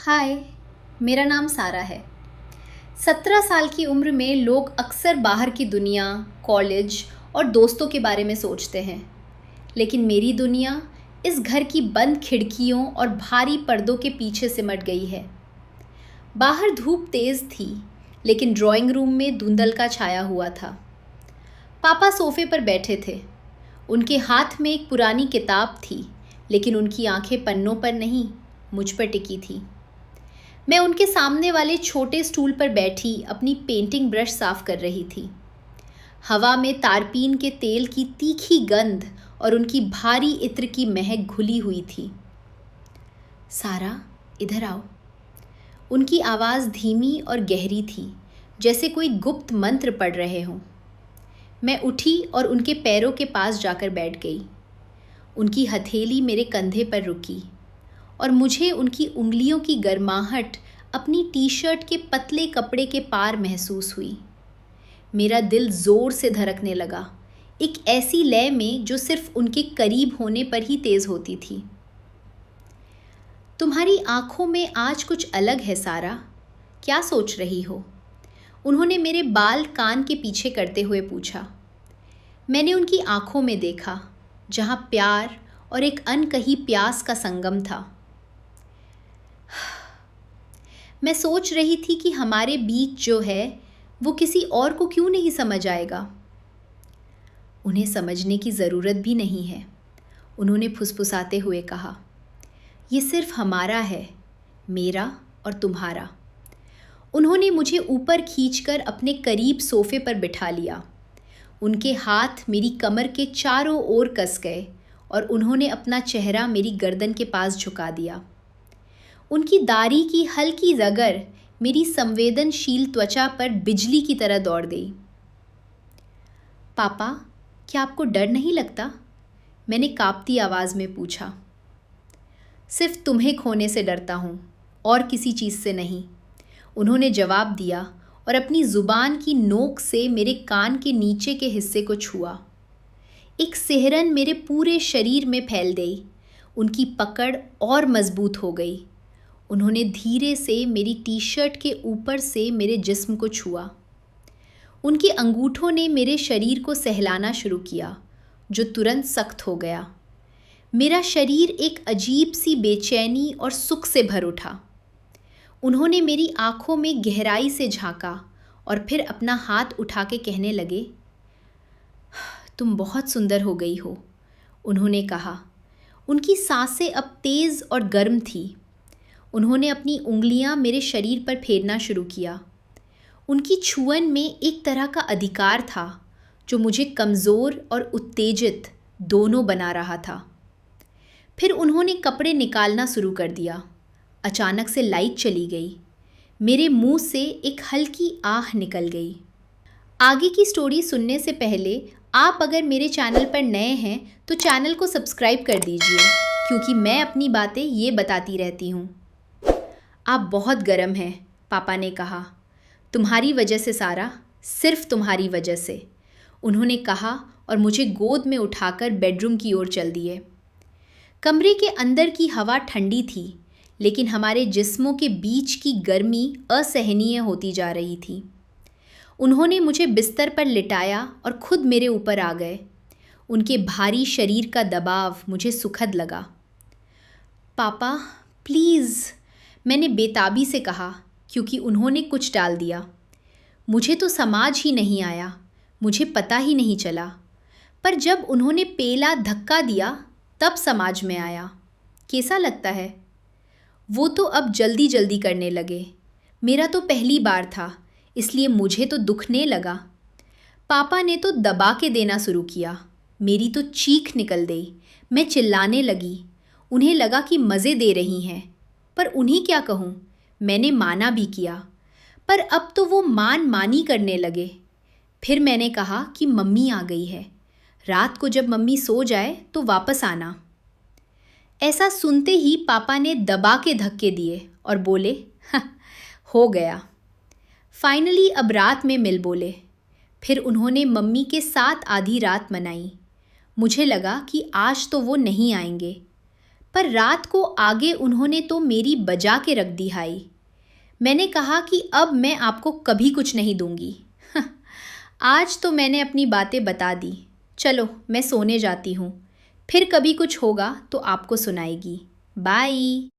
हाय। मेरा नाम सारा है। 17 साल की उम्र में लोग अक्सर बाहर की दुनिया, कॉलेज और दोस्तों के बारे में सोचते हैं। लेकिन मेरी दुनिया इस घर की बंद खिड़कियों और भारी पर्दों के पीछे सिमट गई है। बाहर धूप तेज थी, लेकिन ड्राइंग रूम में धुंधल का छाया हुआ था। पापा सोफे पर बैठे थे। उनके हाथ में एक पुरानी किताब थी, लेकिन उनकी आंखें पन्नों पर नहीं, मुझ पर टिकी थी। मैं उनके सामने वाले छोटे स्टूल पर बैठी अपनी पेंटिंग ब्रश साफ कर रही थी। हवा में तारपीन के तेल की तीखी गंध और उनकी भारी इत्र की महक घुली हुई थी। सारा, इधर आओ। उनकी आवाज़ धीमी और गहरी थी, जैसे कोई गुप्त मंत्र पढ़ रहे हों। मैं उठी और उनके पैरों के पास जाकर बैठ गई। उनकी हथेली मेरे कंधे पर रुकी और मुझे उनकी उंगलियों की गर्माहट अपनी टी शर्ट के पतले कपड़े के पार महसूस हुई। मेरा दिल जोर से धड़कने लगा, एक ऐसी लय में जो सिर्फ उनके करीब होने पर ही तेज होती थी। तुम्हारी आंखों में आज कुछ अलग है सारा, क्या सोच रही हो? उन्होंने मेरे बाल कान के पीछे करते हुए पूछा। मैंने उनकी आंखों में देखा, जहां प्यार और एक अनकही प्यास का संगम था। मैं सोच रही थी कि हमारे बीच जो है वो किसी और को क्यों नहीं समझ आएगा। उन्हें समझने की ज़रूरत भी नहीं है, उन्होंने फुसफुसाते हुए कहा। ये सिर्फ हमारा है, मेरा और तुम्हारा। उन्होंने मुझे ऊपर खींचकर अपने करीब सोफे पर बिठा लिया। उनके हाथ मेरी कमर के चारों ओर कस गए और उन्होंने अपना चेहरा मेरी गर्दन के पास झुका दिया। उनकी दाढ़ी की हल्की रगड़ मेरी संवेदनशील त्वचा पर बिजली की तरह दौड़ गई। पापा, क्या आपको डर नहीं लगता? मैंने कांपती आवाज़ में पूछा। सिर्फ तुम्हें खोने से डरता हूँ और किसी चीज़ से नहीं, उन्होंने जवाब दिया और अपनी ज़ुबान की नोक से मेरे कान के नीचे के हिस्से को छुआ। एक सिहरन मेरे पूरे शरीर में फैल गई। उनकी पकड़ और मजबूत हो गई। उन्होंने धीरे से मेरी टी शर्ट के ऊपर से मेरे जिस्म को छुआ। उनके अंगूठों ने मेरे शरीर को सहलाना शुरू किया, जो तुरंत सख्त हो गया। मेरा शरीर एक अजीब सी बेचैनी और सुख से भर उठा। उन्होंने मेरी आंखों में गहराई से झांका और फिर अपना हाथ उठा के कहने लगे, तुम बहुत सुंदर हो गई हो, उन्होंने कहा। उनकी सांसें अब तेज़ और गर्म थी। उन्होंने अपनी उंगलियां मेरे शरीर पर फेरना शुरू किया। उनकी छुअन में एक तरह का अधिकार था, जो मुझे कमज़ोर और उत्तेजित दोनों बना रहा था। फिर उन्होंने कपड़े निकालना शुरू कर दिया। अचानक से लाइट चली गई। मेरे मुंह से एक हल्की आह निकल गई। आगे की स्टोरी सुनने से पहले आप अगर मेरे चैनल पर नए हैं तो चैनल को सब्सक्राइब कर दीजिए, क्योंकि मैं अपनी बातें ये बताती रहती हूँ। आप बहुत गर्म हैं, पापा ने कहा। तुम्हारी वजह से सारा, सिर्फ तुम्हारी वजह से, उन्होंने कहा और मुझे गोद में उठाकर बेडरूम की ओर चल दिए। कमरे के अंदर की हवा ठंडी थी, लेकिन हमारे जिस्मों के बीच की गर्मी असहनीय होती जा रही थी। उन्होंने मुझे बिस्तर पर लिटाया और खुद मेरे ऊपर आ गए। उनके भारी शरीर का दबाव मुझे सुखद लगा। पापा प्लीज़, मैंने बेताबी से कहा, क्योंकि उन्होंने कुछ डाल दिया। मुझे तो समझ ही नहीं आया, मुझे पता ही नहीं चला। पर जब उन्होंने पेला धक्का दिया तब समझ में आया। कैसा लगता है? वो तो अब जल्दी जल्दी करने लगे। मेरा तो पहली बार था, इसलिए मुझे तो दुखने लगा। पापा ने तो दबा के देना शुरू किया। मेरी तो चीख निकल गई। मैं चिल्लाने लगी। उन्हें लगा कि मज़े दे रही हैं, पर उन्हें क्या कहूँ। मैंने माना भी किया, पर अब तो वो मानी करने लगे। फिर मैंने कहा कि मम्मी आ गई है, रात को जब मम्मी सो जाए तो वापस आना। ऐसा सुनते ही पापा ने दबा के धक्के दिए और बोले, हो गया। फाइनली अब रात में मिल बोले। फिर उन्होंने मम्मी के साथ आधी रात मनाई। मुझे लगा कि आज तो वो नहीं आएंगे। पर रात को आगे उन्होंने तो मेरी बजा के रख दी हाई। मैंने कहा कि अब मैं आपको कभी कुछ नहीं दूंगी। आज तो मैंने अपनी बातें बता दी। चलो मैं सोने जाती हूँ, फिर कभी कुछ होगा तो आपको सुनाएगी। बाय।